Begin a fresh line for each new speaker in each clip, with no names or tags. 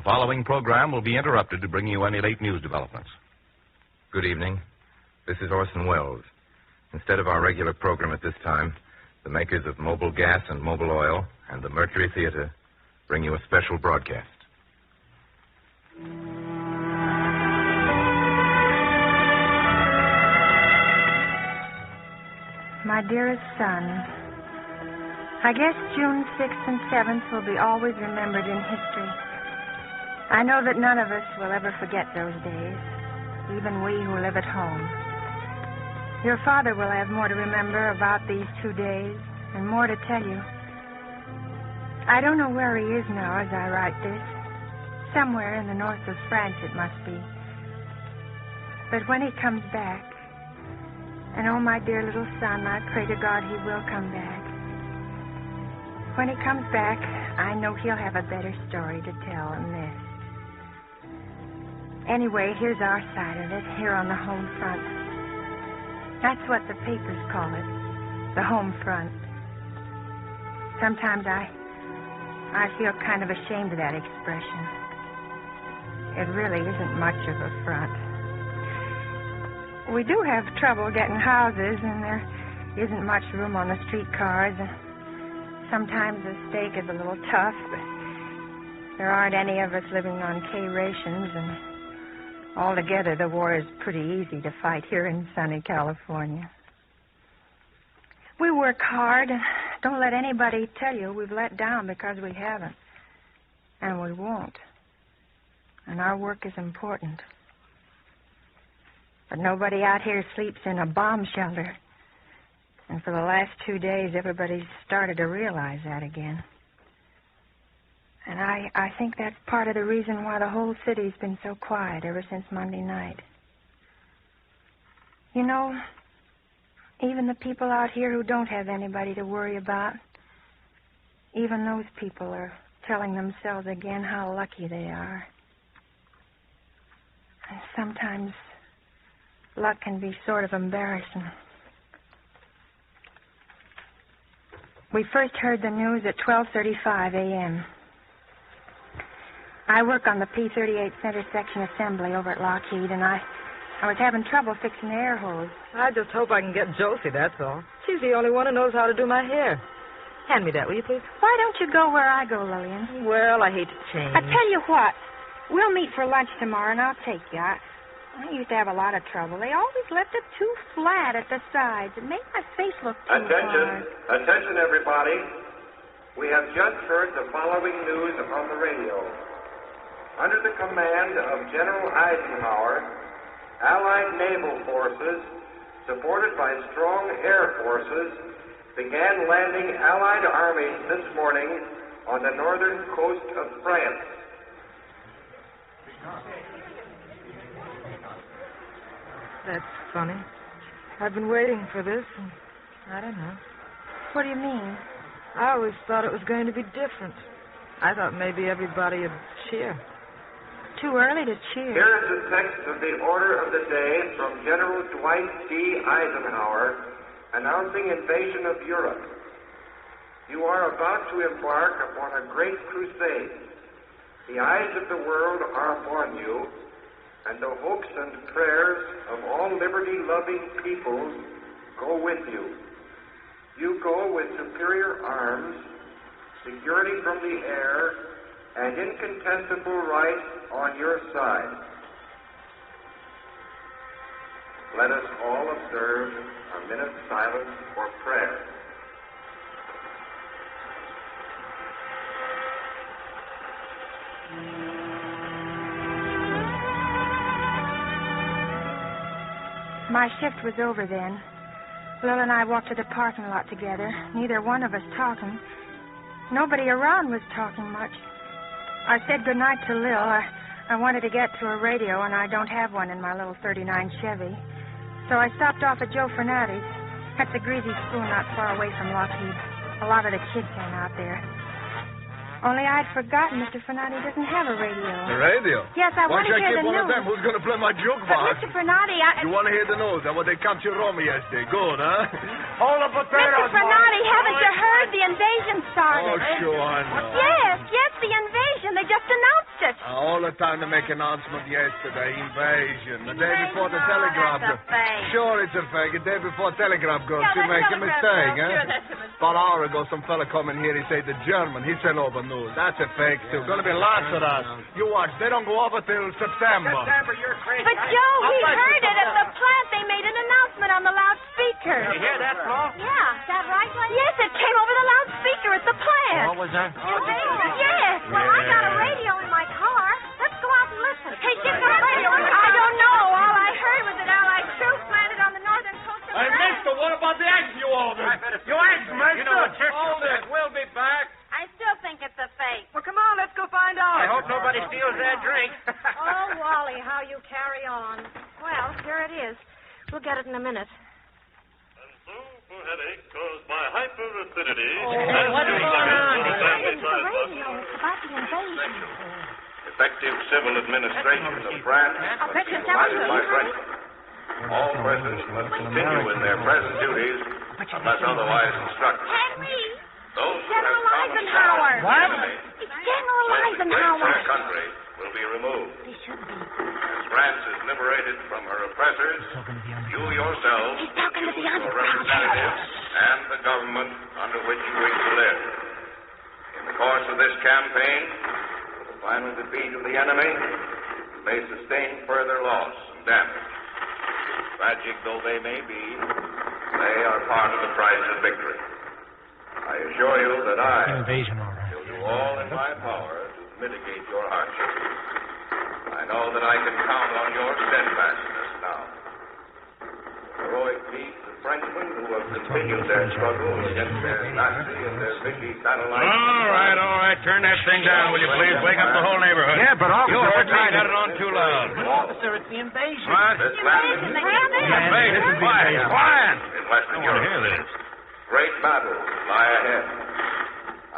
following program will be interrupted to bring you any late news developments.
Good evening. This is Orson Welles. Instead of our regular program at this time, the makers of Mobile Gas and Mobile Oil and the Mercury Theatre bring you a special broadcast.
My dearest son, I guess June 6th and 7th will be always remembered in history. I know that none of us will ever forget those days, even we who live at home. Your father will have more to remember about these 2 days and more to tell you. I don't know where he is now as I write this. Somewhere in the north of France it must be. But when he comes back, and oh, my dear little son, I pray to God he will come back. When he comes back, I know he'll have a better story to tell than this. Anyway, here's our side of it, here on the home front. That's what the papers call it, the home front. Sometimes I feel kind of ashamed of that expression. It really isn't much of a front. We do have trouble getting houses, and there isn't much room on the streetcars. Sometimes the steak is a little tough, but there aren't any of us living on K rations, and altogether the war is pretty easy to fight here in sunny California. We work hard, and don't let anybody tell you we've let down because we haven't. And we won't. And our work is important. But nobody out here sleeps in a bomb shelter. And for the last 2 days, everybody's started to realize that again. And I think that's part of the reason why the whole city's been so quiet ever since Monday night. You know, even the people out here who don't have anybody to worry about, even those people are telling themselves again how lucky they are. And sometimes luck can be sort of embarrassing. We first heard the news at 12:35 a.m. I work on the P-38 Center Section Assembly over at Lockheed, and I was having trouble fixing the air hose.
I just hope I can get Josie, that's all. She's the only one who knows how to do my hair. Hand me that, will you, please?
Why don't you go where I go, Lillian?
Well, I hate to change.
I tell you what, we'll meet for lunch tomorrow, and I'll take you. I used to have a lot of trouble. They always left it too flat at the sides. It made my face look too hard.
Attention, everybody. We have just heard the following news on the radio. Under the command of General Eisenhower, Allied naval forces, supported by strong air forces, began landing Allied armies this morning on the northern coast of France.
That's funny. I've been waiting for this, and I don't know.
What do you mean?
I always thought it was going to be different. I thought maybe everybody would cheer.
Too early to cheer.
Here's the text of the order of the day from General Dwight D. Eisenhower announcing invasion of Europe. You are about to embark upon a great crusade. The eyes of the world are upon you, and the hopes and prayers of all liberty-loving peoples go with you. You go with superior arms, security from the air, and incontestable right on your side. Let us all observe a minute's silence for prayer.
My shift was over then. Lil and I walked to the parking lot together, neither one of us talking. Nobody around was talking much. I said goodnight to Lil. I wanted to get to a radio, and I don't have one in my little 39 Chevy. So I stopped off at Joe Fernatti's. That's a greasy school not far away from Lockheed. A lot of the kids hang out there. Only I'd forgotten Mr. Fernatti doesn't have a radio.
A radio?
Yes, I want to hear the news.
Why don't you get one of them? Who's going to play my jukebox?
But Mr. Fernatti,
You want to hear the news? That what they captured Rome yesterday. Good, huh? All the potatoes,
Mr. Fernatti, haven't you heard? The invasion started.
Oh, sure, I know.
Yes, the invasion. They just announced it.
All the time to make announcement yesterday. Invasion. The day before the telegraph.
That's a fake.
Sure, it's a fake. The day before telegraph goes,
Yeah,
you
that
make a
telegraph
mistake,
goes.
huh?
Sure, that's a mistake.
About an hour ago, some fella come in here. He said the German. He sent over news. That's a fake, too. Gonna be lots of that. You watch. They don't go over till September.
You're crazy.
But, Joe, we heard it at the plant. They made an announcement on the loudspeaker.
You hear that, Flo?
Yeah. Is that right, Glenn? Yes, it came over the loudspeaker at the plant.
What was that?
Yes. Well, I got a radio in my car. Let's go out and listen. Hey, she's got a radio in her car. I don't know. All I heard was that Allied troops landed on the northern coast of
Hey,
France.
mister, what about the eggs you ordered?
You eggs, mister. You know what Chesterton said.
We'll be back.
I still think it's a fake.
Well, come on, let's go find out.
I hope nobody steals their drink.
Oh, Wally, how you carry on. Well, here it is. We'll get it in a minute.
For headache caused by hyperaffinity.
What's going on? It's the radio. It's about the invasion.
Effective civil administration of France, provided by Frenchmen. All persons must continue in their present duties unless otherwise instructed.
Henry!
Those who
General
have common
Eisenhower.
cause with the enemy
It's General
will disgrace
Eisenhower.
their country will be removed.
They should be.
As France is liberated from her oppressors, you yourselves
He's talking to the
choose your
underground.
representatives and the government under which you wish to live. In the course of this campaign, with the final defeat of the enemy, you may sustain further loss and damage. Tragic though they may be, they are part of the price of victory. I assure you that I will do all in my power to mitigate your hardship. I know that I can count on your steadfastness now. The heroic deeds of Frenchmen who have continued their struggle against their Nazi and their Vichy satellites.
All right. Turn that thing down, will you please? Wake up the whole neighborhood.
Yeah, but officer,
You heard me.
we're
Got it on too loud.
Officer, it's the invasion.
What?
This landing
Hey, quiet.
in Western
I want to hear
Europe.
this.
Great battles lie ahead.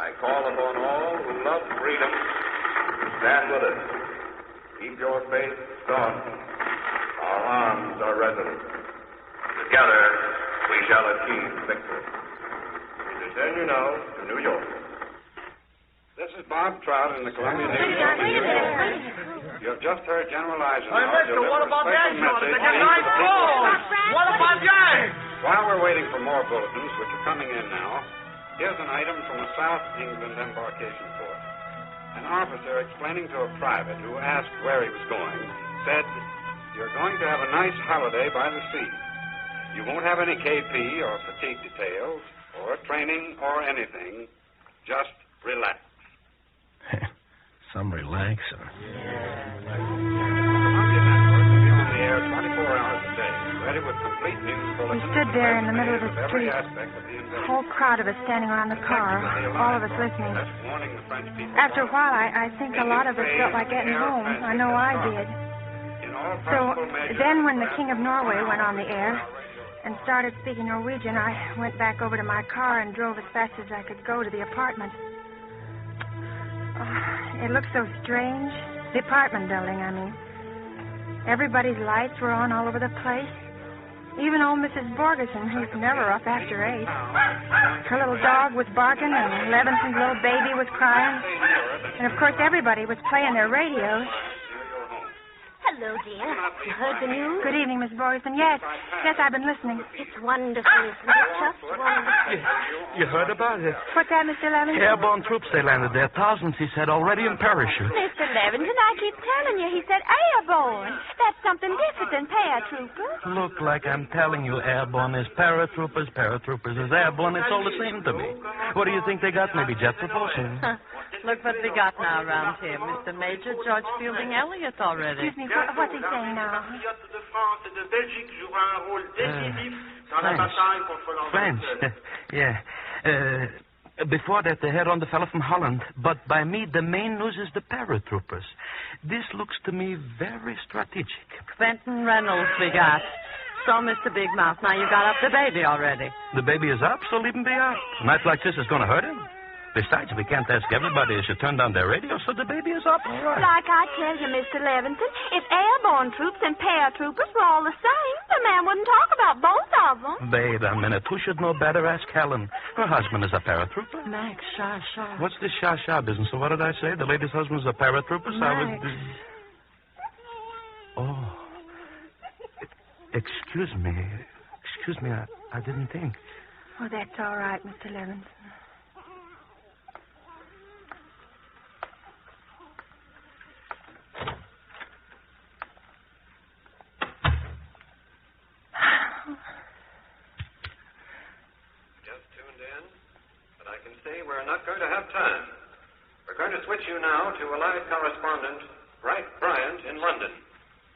I call upon all who love freedom to stand with us. Keep your faith staunch. Our arms are resolute. Together, we shall achieve victory. We send you now to New York.
This is Bob Trout in the Columbia News. You have just heard General Eisenhower.
Hey, mister, what
deliver a
about the
special
eggs you ordered?
message
They get
to the
nice
people.
balls. What about the eggs?
While we're waiting for more bulletins, which are coming in now, here's an item from a South England embarkation port. An officer explaining to a private who asked where he was going said, "You're going to have a nice holiday by the sea. You won't have any KP or fatigue details or training or anything. Just relax."
Some relaxer.
The Columbia Network will be on the air 24 hours a day, ready with complete news bulletins.
We stood there in the middle of the
every
street.
aspect of the
A
invasion.
whole crowd of us standing around the car, all of us listening.
That's warning the French people.
After a while, I think a lot of us felt like getting home. I know I did.
In all
So
possible measures,
then when the King of Norway went on the air and started speaking Norwegian, I went back over to my car and drove as fast as I could go to the apartment. Oh, it looked so strange. The apartment building, I mean. Everybody's lights were on all over the place. Even old Mrs. Borgeson, who's never up after 8. Her little dog was barking, and Levinson's little baby was crying. And, of course, everybody was playing their radios.
Hello, dear. You heard the news?
Good evening, Miss Borgeson. Yes, I've been listening.
It's wonderful, isn't it? Just wonderful.
You heard about it?
What's that, Mr. Levinson?
Airborne troops, they landed there. Thousands, he said, already in parachute.
Mr. Levinson, I keep telling you, he said airborne. That's something different than paratroopers.
Look like I'm telling you, airborne is paratroopers, paratroopers is airborne. It's all the same to me. What do you think they got? Maybe jet propulsion?
Look what we got now around here, Mr. Major. George Fielding Elliott already.
Excuse me, what's he saying now?
French. Yeah. Before that, they had on the fellow from Holland. But by me, the main news is the paratroopers. This looks to me very strategic.
Quentin Reynolds we got. So, Mr. Big Mouth, now you got up the baby already.
The baby is up, so leave him be up. A night like this is going to hurt him. Besides, we can't ask everybody to turn down their radio, so the baby is up all right.
Like I tell you, Mr. Levinson, if airborne troops and paratroopers were all the same, the man wouldn't talk about both of them.
Wait a minute. Who should know better? Ask Helen. Her husband is a paratrooper.
Max, sha.
What's this sha business? So what did I say? The lady's husband's a paratrooper? So I
Max.
was... Oh. Excuse me. I didn't think.
Oh, that's all right, Mr. Levinson.
Just tuned in, but I can see we're not going to have time. We're going to switch you now to a live correspondent, Bryant, in London.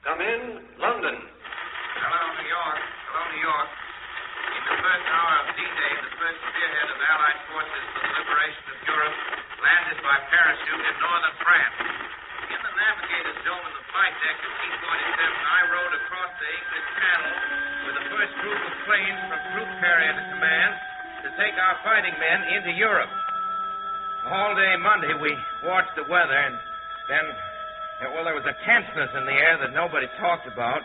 Come in, London.
Hello, New York. In the first hour of D-Day, the first spearhead of Allied forces for the liberation of Europe landed by parachute in northern France. In the navigator's dome in the flight deck of T-47, I rode across the English Channel with the first group of planes from Troop Carrier Command to take our fighting men into Europe. All day Monday, we watched the weather, and then, there was a tenseness in the air that nobody talked about.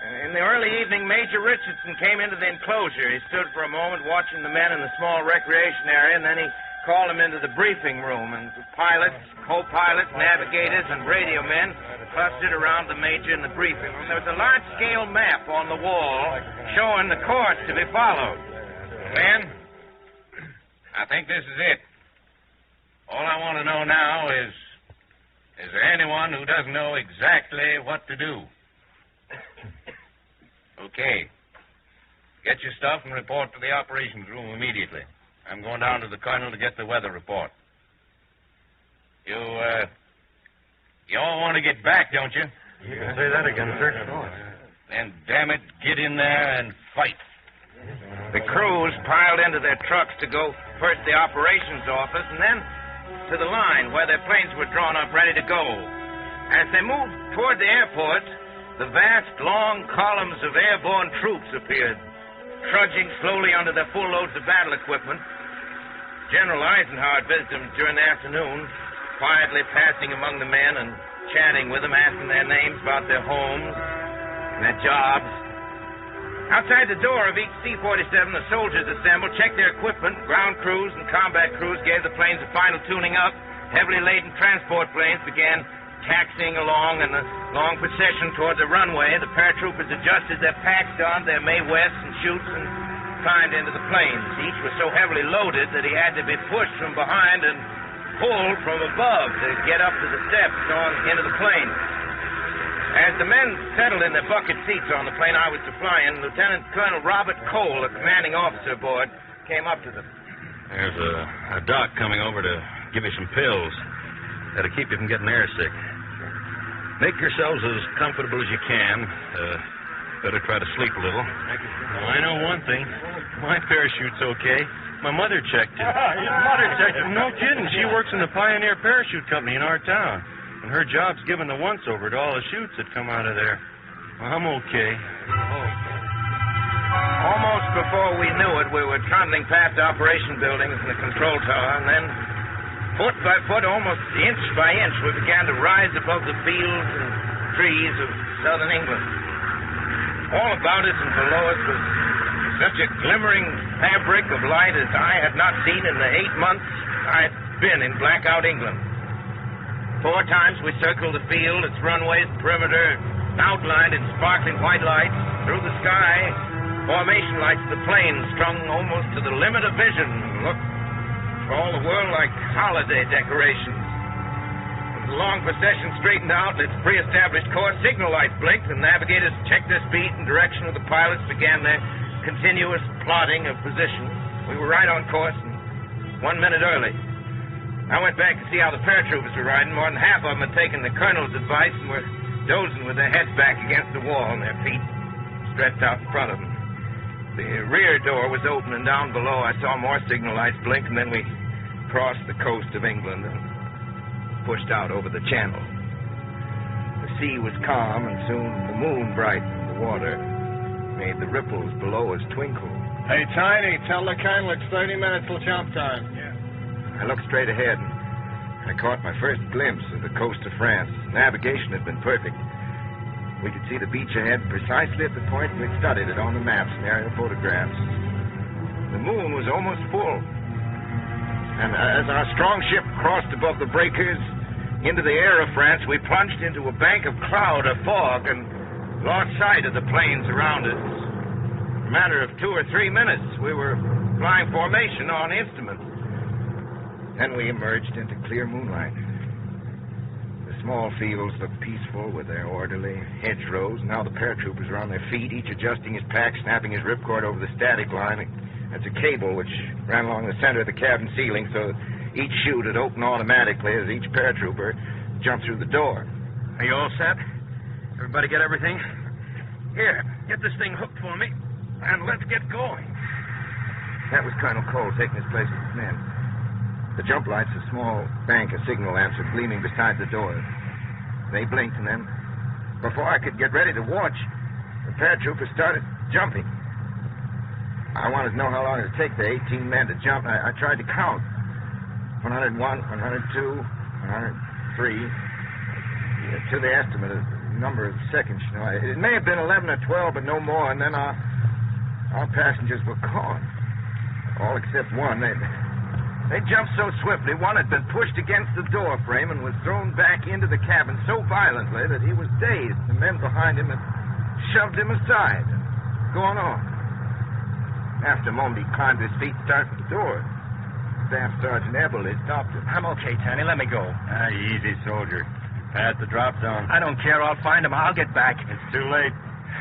In the early evening, Major Richardson came into the enclosure. He stood for a moment watching the men in the small recreation area, and then he called them into the briefing room. And the pilots, co-pilots, navigators, and radio men clustered around the Major in the briefing room. There was a large-scale map on the wall showing the course to be followed. Men, I think this is it. All I want to know now is there anyone who doesn't know exactly what to do? Okay. Get your stuff and report to the operations room immediately. I'm going down to the colonel to get the weather report. You all want to get back, don't you?
You can say that again, sir.
Then, damn it, get in there and fight.
The crews piled into their trucks to go first to the operations office and then to the line where their planes were drawn up ready to go. As they moved toward the airport, the vast, long columns of airborne troops appeared, trudging slowly under their full loads of battle equipment. General Eisenhower visited them during the afternoon, quietly passing among the men and chatting with them, asking their names, about their homes and their jobs. Outside the door of each C-47, the soldiers assembled, checked their equipment. Ground crews and combat crews gave the planes a final tuning up. Heavily laden transport planes began taxiing along in a long procession toward the runway. The paratroopers adjusted their packs, donned their Mae Wests and chutes, and climbed into the planes. Each was so heavily loaded that he had to be pushed from behind and pulled from above to get up to the steps on into the plane. As the men settled in their bucket seats on the plane I was to fly in, Lieutenant Colonel Robert Cole, a commanding officer aboard, came up to them.
There's a doc coming over to give you some pills that'll keep you from getting airsick. Make yourselves as comfortable as you can. Better try to sleep a little.
Well, I know one thing. My parachute's okay. My mother checked it.
Your mother checked it?
No kidding. She works in the Pioneer Parachute Company in our town. And her job's giving the once-over to all the chutes that come out of there. Well, I'm okay.
Almost before we knew it, we were trundling past operation buildings and the control tower, and then, foot by foot, almost inch by inch, we began to rise above the fields and trees of southern England. All about us and below us was such a glimmering fabric of light as I had not seen in the 8 months I had been in blackout England. 4 times we circled the field, its runways, perimeter, outlined in sparkling white lights. Through the sky, formation lights of the planes strung almost to the limit of vision. Looked for all the world like holiday decorations. As the long procession straightened out in its pre-established course, signal lights blinked, and navigators checked their speed and direction of the pilots, began their continuous plotting of position. We were right on course, and 1 minute early. I went back to see how the paratroopers were riding. More than half of them had taken the colonel's advice and were dozing with their heads back against the wall and their feet stretched out in front of them. The rear door was open, and down below I saw more signal lights blink, and then we crossed the coast of England and pushed out over the channel. The sea was calm, and soon the moon brightened the water, made the ripples below us twinkle.
Hey, Tiny, tell the colonel it's 30 minutes till jump time.
I looked straight ahead, and I caught my first glimpse of the coast of France. Navigation had been perfect. We could see the beach ahead precisely at the point we'd studied it on the maps and aerial photographs. The moon was almost full. And as our strong ship crossed above the breakers into the air of France, we plunged into a bank of cloud or fog and lost sight of the plains around us. In a matter of 2 or 3 minutes, we were flying formation on instruments. Then we emerged into clear moonlight. The small fields looked peaceful with their orderly hedgerows. Now the paratroopers were on their feet, each adjusting his pack, snapping his ripcord over the static line. That's a cable which ran along the center of the cabin ceiling, so each chute would open automatically as each paratrooper jumped through the door.
Are you all set? Everybody get everything? Here, get this thing hooked for me, and let's get going.
That was Colonel Cole taking his place with his men. The jump lights, a small bank of signal lamps, were gleaming beside the door. They blinked, and then, before I could get ready to watch, the paratroopers started jumping. I wanted to know how long it would take the 18 men to jump. I tried to count. 101, 102, 103. To the estimate of the number of seconds, you know. It may have been 11 or 12, but no more, and then our passengers were caught. All except one. They jumped so swiftly, one had been pushed against the door frame and was thrown back into the cabin so violently that he was dazed. The men behind him had shoved him aside and gone on. After a moment, he climbed to his feet and started for the door. Staff Sergeant Ebel had stopped him.
I'm okay, Tanny. Let me go.
Easy, soldier. Past the drop zone.
I don't care. I'll find him. I'll get back.
It's too late.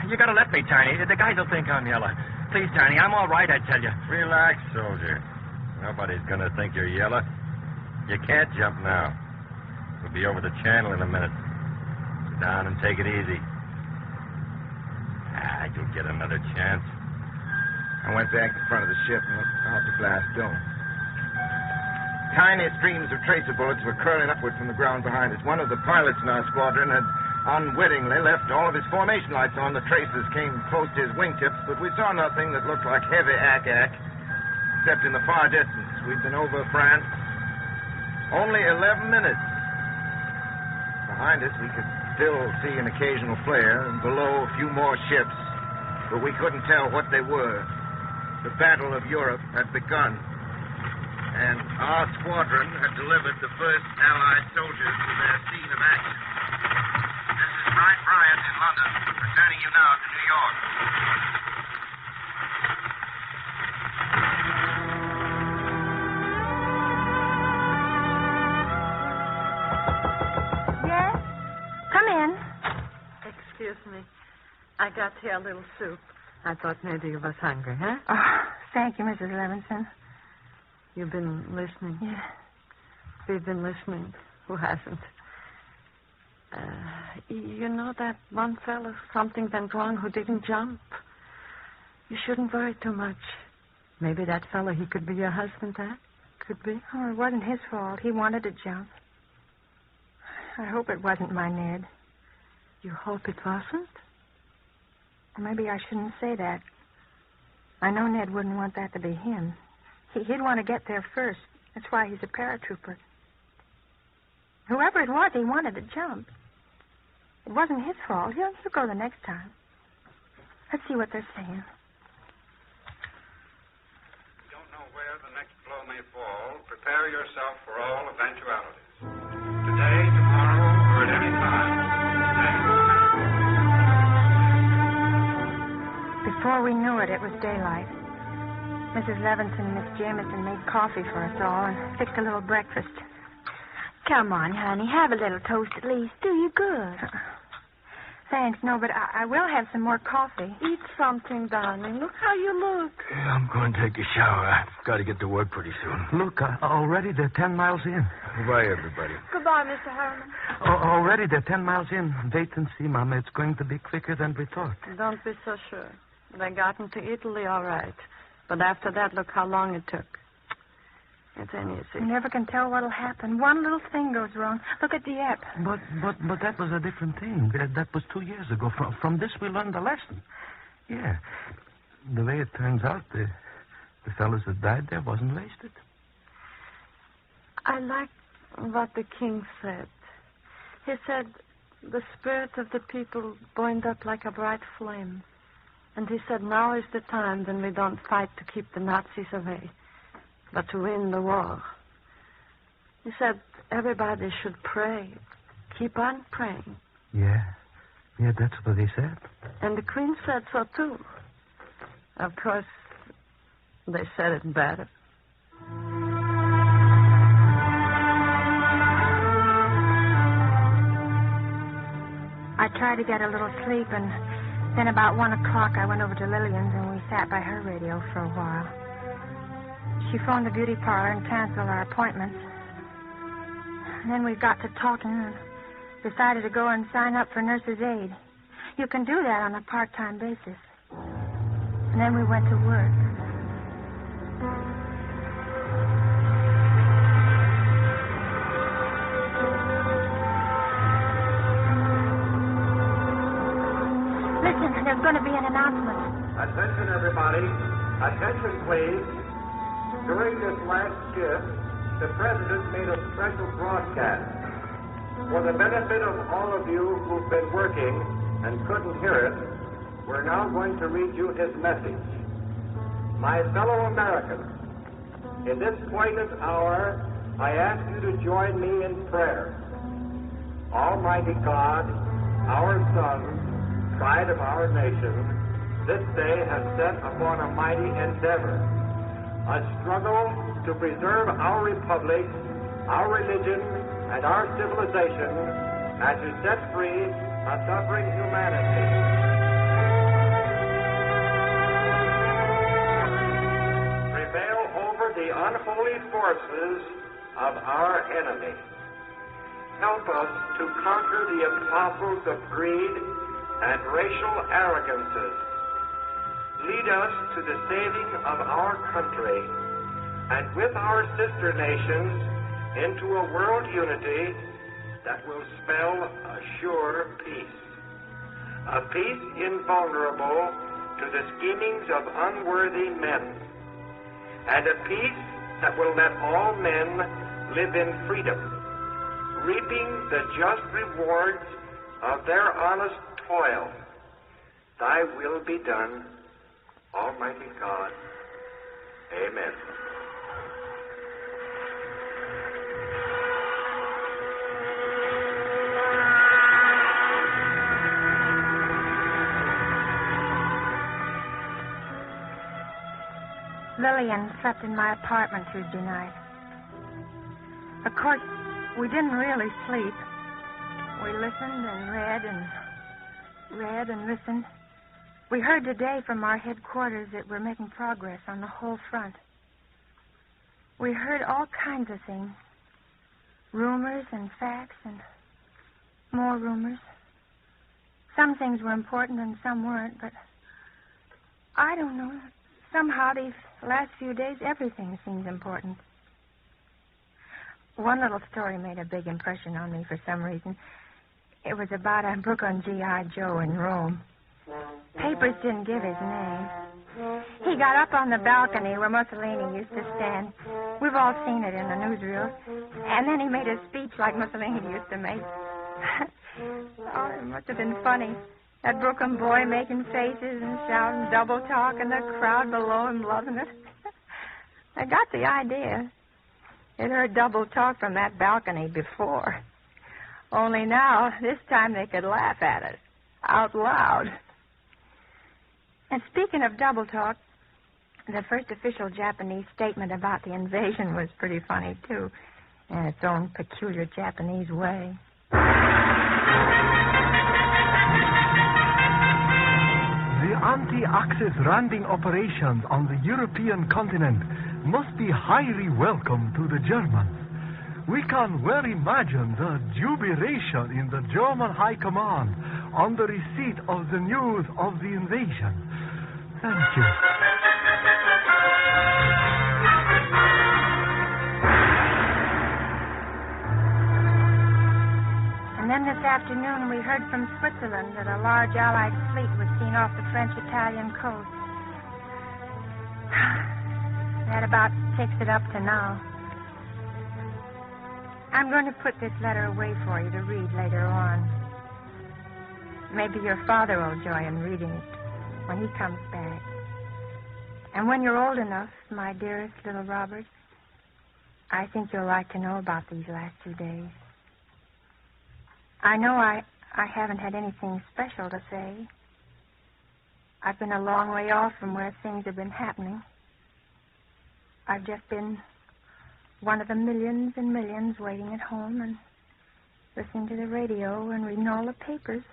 You gotta let me, Tiny. The guys will think I'm yellow. Please, Tiny. I'm all right, I tell you.
Relax, soldier. Nobody's gonna think you're yellow. You can't jump now. We'll be over the channel in a minute. Sit down and take it easy. You'll get another chance.
I went back to the front of the ship and looked out the glass dome. Tiny streams of tracer bullets were curling upward from the ground behind us. One of the pilots in our squadron had unwittingly left all of his formation lights on. The tracers came close to his wingtips, but we saw nothing that looked like heavy ack-ack, except in the far distance. We'd been over France only 11 minutes. Behind us, we could still see an occasional flare, and below a few more ships, but we couldn't tell what they were. The Battle of Europe had begun, and our squadron had delivered the first Allied soldiers to their scene of action. This is Bright Bryant in London, returning you now to New York.
Yes? Come in.
Excuse me. I got here a little soup. I thought maybe you was hungry, huh?
Oh, thank you, Mrs. Levinson.
You've been listening?
Yeah.
We've been listening. Who hasn't? You know that one fellow, something went wrong who didn't jump? You shouldn't worry too much. Maybe that fellow, he could be your husband, huh? Could be.
Oh, it wasn't his fault. He wanted to jump. I hope it wasn't my Ned.
You hope it wasn't?
Or maybe I shouldn't say that. I know Ned wouldn't want that to be him. He'd want to get there first. That's why he's a paratrooper. Whoever it was, he wanted to jump. It wasn't his fault. He'll go the next time. Let's see what they're saying.
You don't know where the next blow may fall. Prepare yourself for all eventualities. Today, tomorrow, or at any time.
Before we knew it, it was daylight. Mrs. Levinson and Miss Jameson made coffee for us all and fixed a little breakfast.
Come on, honey. Have a little toast at least. Do you good.
Thanks, no, but I will have some more coffee.
Eat something, darling. Look how you look.
Yeah, I'm going to take a shower. I've got to get to work pretty soon.
Look, already they're 10 miles in.
Goodbye, everybody.
Goodbye, Mr. Harriman.
Already they're 10 miles in. Wait and see, Mama. It's going to be quicker than we thought.
Don't be so sure. They got into Italy all right. But after that, look how long it took. It ain't easy.
You never can tell what'll happen. One little thing goes wrong. Look at Dieppe.
But that was a different thing. That was 2 years ago. From this, we learned a lesson. Yeah. The way it turns out, the fellows that died there wasn't wasted.
I like what the king said. He said the spirit of the people burned up like a bright flame. And he said now is the time when we don't fight to keep the Nazis away, but to win the war. He said everybody should pray. Keep on praying.
Yeah, that's what he said.
And the Queen said so, too. Of course, they said it better.
I tried to get a little sleep, and then about 1 o'clock I went over to Lillian's, and we sat by her radio for a while. She phoned the beauty parlor and canceled our appointments. And then we got to talking and decided to go and sign up for nurse's aid. You can do that on a part-time basis. And then we went to work. Listen, there's going to be an announcement.
Attention, everybody. Attention, please. During this last shift, the President made a special broadcast. For the benefit of all of you who've been working and couldn't hear it, we're now going to read you his message. My fellow Americans, in this poignant hour, I ask you to join me in prayer. Almighty God, our Son, pride of our nation, this day has set upon a mighty endeavor, a struggle to preserve our republic, our religion, and our civilization, and to set free a suffering humanity. Prevail over the unholy forces of our enemy. Help us to conquer the apostles of greed and racial arrogances. Lead us to the saving of our country, and with our sister nations into a world unity that will spell a sure peace. A peace invulnerable to the schemings of unworthy men, and a peace that will let all men live in freedom, reaping the just rewards of their honest toil. Thy will be done, Almighty God. Amen.
Lillian slept in my apartment Tuesday night. Of course, we didn't really sleep. We listened and read and listened. We heard today from our headquarters that we're making progress on the whole front. We heard all kinds of things. Rumors and facts and more rumors. Some things were important and some weren't, but I don't know. Somehow these last few days, everything seems important. One little story made a big impression on me for some reason. It was about a book on G.I. Joe in Rome. Papers didn't give his name. He got up on the balcony where Mussolini used to stand. We've all seen it in the newsreels. And then he made a speech like Mussolini used to make. Oh, it must have been funny. That Brooklyn boy making faces and shouting double talk and the crowd below him loving it. I got the idea. They'd heard double talk from that balcony before. Only now, this time they could laugh at it. Out loud. And speaking of double talk, the first official Japanese statement about the invasion was pretty funny, too, in its own peculiar Japanese way.
The anti-Axis landing operations on the European continent must be highly welcome to the Germans. We can well imagine the jubilation in the German High Command on the receipt of the news of the invasion. Thank you.
And then this afternoon we heard from Switzerland that a large Allied fleet was seen off the French-Italian coast. That about takes it up to now. I'm going to put this letter away for you to read later on. Maybe your father will joy in reading it when he comes back. And when you're old enough, my dearest little Robert, I think you'll like to know about these last 2 days. I know I haven't had anything special to say. I've been a long way off from where things have been happening. I've just been one of the millions and millions waiting at home and listening to the radio and reading all the papers.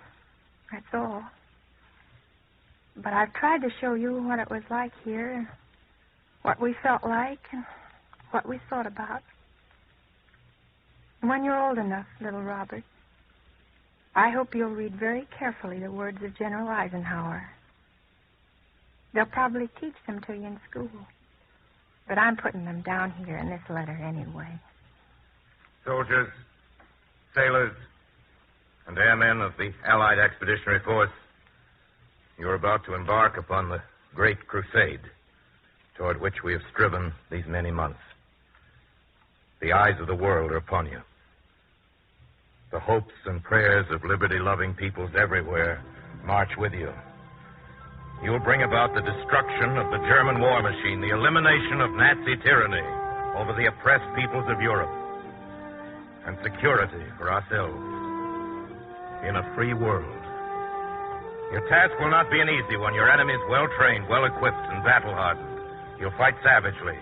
That's all. But I've tried to show you what it was like here, and what we felt like, and what we thought about. When you're old enough, little Robert, I hope you'll read very carefully the words of General Eisenhower. They'll probably teach them to you in school, but I'm putting them down here in this letter anyway.
Soldiers, sailors, and airmen of the Allied Expeditionary Force, you're about to embark upon the great crusade toward which we have striven these many months. The eyes of the world are upon you. The hopes and prayers of liberty-loving peoples everywhere march with you. You'll bring about the destruction of the German war machine, the elimination of Nazi tyranny over the oppressed peoples of Europe, and security for ourselves in a free world. Your task will not be an easy one. Your enemy is well-trained, well-equipped, and battle-hardened. You'll fight savagely.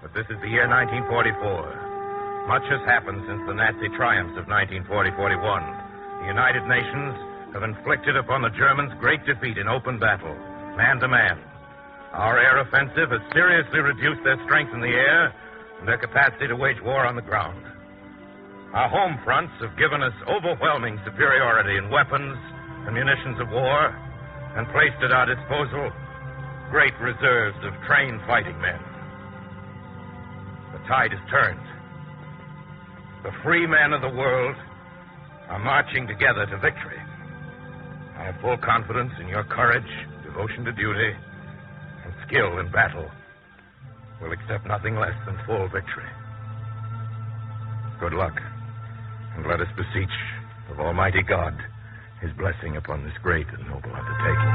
But this is the year 1944. Much has happened since the Nazi triumphs of 1940-41. The United Nations have inflicted upon the Germans great defeat in open battle, man to man. Our air offensive has seriously reduced their strength in the air and their capacity to wage war on the ground. Our home fronts have given us overwhelming superiority in weapons and munitions of war, and placed at our disposal great reserves of trained fighting men. The tide has turned. The free men of the world are marching together to victory. I have full confidence in your courage, devotion to duty, and skill in battle. We'll accept nothing less than full victory. Good luck, and let us beseech of Almighty God His blessing upon this great and noble undertaking.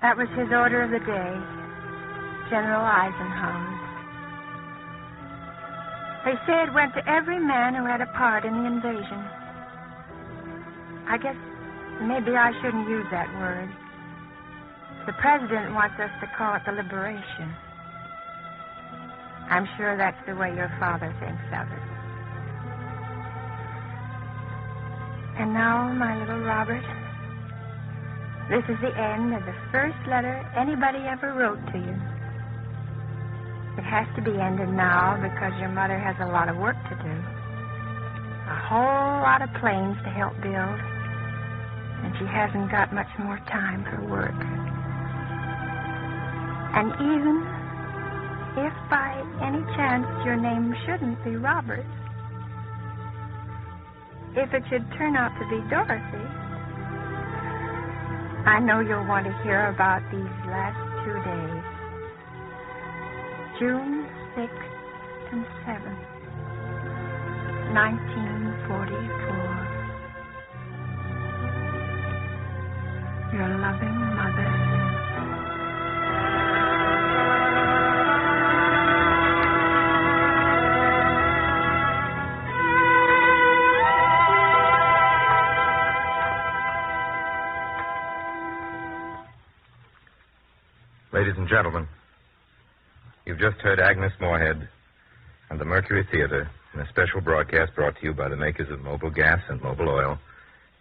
That was his order of the day, General Eisenhower. They say it went to every man who had a part in the invasion. I guess maybe I shouldn't use that word. The president wants us to call it the liberation. I'm sure that's the way your father thinks of it. And now, my little Robert, this is the end of the first letter anybody ever wrote to you. It has to be ended now because your mother has a lot of work to do. A whole lot of planes to help build. And she hasn't got much more time for work. And even if by any chance your name shouldn't be Robert, if it should turn out to be Dorothy, I know you'll want to hear about these last 2 days. June 6th and 7th, 1944. Your loving mother.
Ladies and gentlemen, you've just heard Agnes Moorehead and the Mercury Theatre in a special broadcast brought to you by the makers of Mobile Gas and Mobile Oil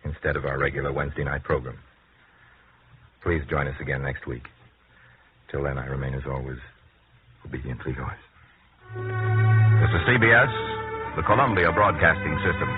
instead of our regular Wednesday night program. Please join us again next week. Till then, I remain, as always, obediently yours.
This is CBS, the Columbia Broadcasting System.